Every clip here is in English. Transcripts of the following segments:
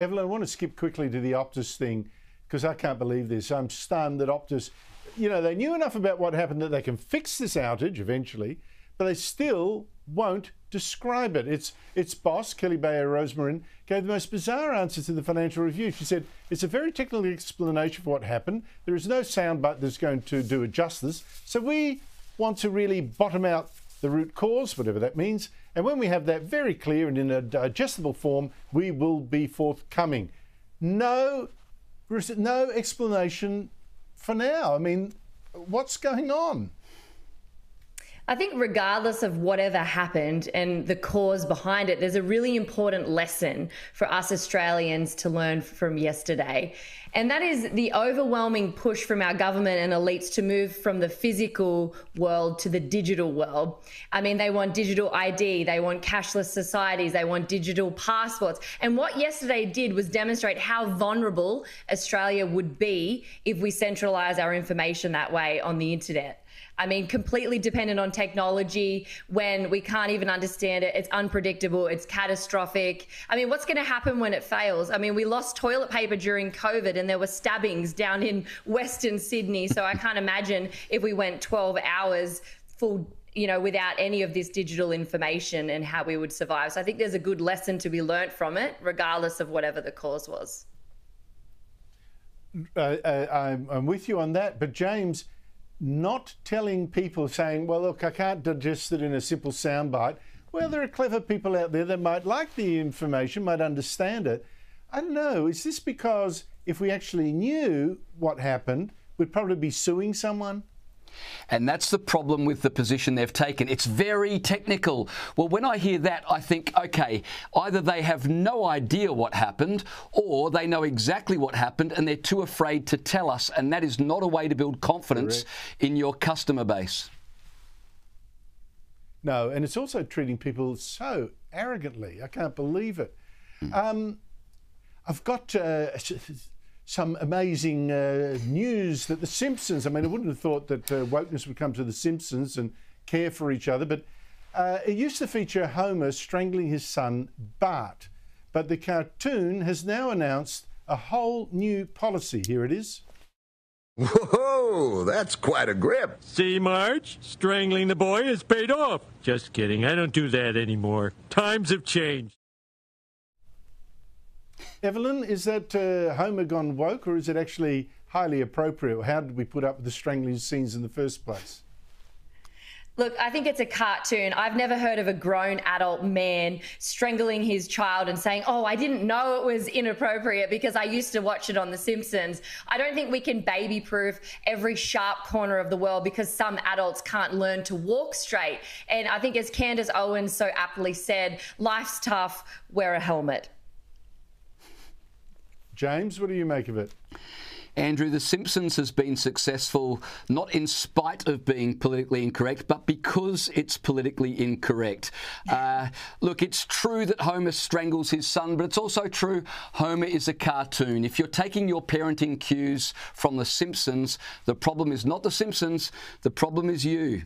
Evelyn, I want to skip quickly to the Optus thing because I can't believe this. I'm stunned that Optus, they knew enough about what happened that they can fix this outage eventually, but they still won't describe it. Its boss, Kelly Bayer Rosmarin, gave the most bizarre answer to the Financial Review. She said, it's a very technical explanation for what happened. There is no soundbite that's going to do it justice. So we want to really bottom out the root cause, whatever that means. And when we have that very clear and in a digestible form, we will be forthcoming. No explanation for now. I mean, what's going on? I think regardless of whatever happened and the cause behind it, there's a really important lesson for us Australians to learn from yesterday. And that is the overwhelming push from our government and elites to move from the physical world to the digital world. I mean, they want digital ID, they want cashless societies, they want digital passports. And what yesterday did was demonstrate how vulnerable Australia would be if we centralise our information that way on the internet. I mean, completely dependent on technology when we can't even understand it. It's unpredictable. It's catastrophic. I mean, what's going to happen when it fails? I mean, we lost toilet paper during COVID and there were stabbings down in Western Sydney. So I can't imagine if we went 12 hours full, without any of this digital information and how we would survive. So I think there's a good lesson to be learnt from it, regardless of whatever the cause was. I'm with you on that. But James, not telling people, saying, well, look, I can't digest it in a simple soundbite. Well, there are clever people out there that might like the information, might understand it. I don't know. Is this because if we actually knew what happened, we'd probably be suing someone? And that's the problem with the position they've taken. It's very technical. Well, when I hear that, I think, OK, either they have no idea what happened or they know exactly what happened and they're too afraid to tell us. And that is not a way to build confidence in your customer base. No, and it's also treating people so arrogantly. I can't believe it. I've got some amazing news that The Simpsons, I mean, I wouldn't have thought that wokeness would come to The Simpsons and care for each other, but it used to feature Homer strangling his son, Bart. But the cartoon has now announced a whole new policy. Here it is. Whoa, that's quite a grip. See, Marge? Strangling the boy has paid off. Just kidding. I don't do that anymore. Times have changed. Evelyn, is that Homer gone woke, or is it actually highly appropriate? How did we put up with the strangling scenes in the first place? Look, I think it's a cartoon. I've never heard of a grown adult man strangling his child and saying, oh, I didn't know it was inappropriate because I used to watch it on The Simpsons. I don't think we can baby-proof every sharp corner of the world because some adults can't learn to walk straight. And I think, as Candace Owens so aptly said, life's tough, wear a helmet. James, what do you make of it? Andrew, The Simpsons has been successful not in spite of being politically incorrect, but because it's politically incorrect. Look, it's true that Homer strangles his son, but it's also true Homer is a cartoon. If you're taking your parenting cues from The Simpsons, the problem is not The Simpsons, the problem is you.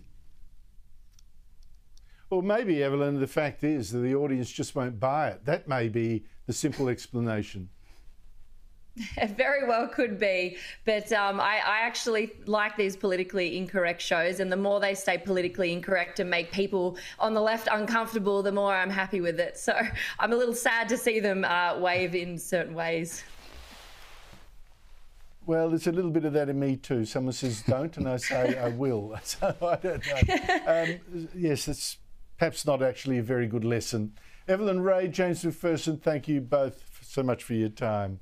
Well, maybe, Evelyn, the fact is that the audience just won't buy it. That may be the simple explanation. It very well could be, but I actually like these politically incorrect shows, and the more they stay politically incorrect and make people on the left uncomfortable, the more I'm happy with it. So I'm a little sad to see them wave in certain ways. Well, there's a little bit of that in me too. Someone says don't, and I say I will. So I don't know. Yes, it's perhaps not actually a very good lesson. Evelyn Ray, James McPherson, thank you both so much for your time.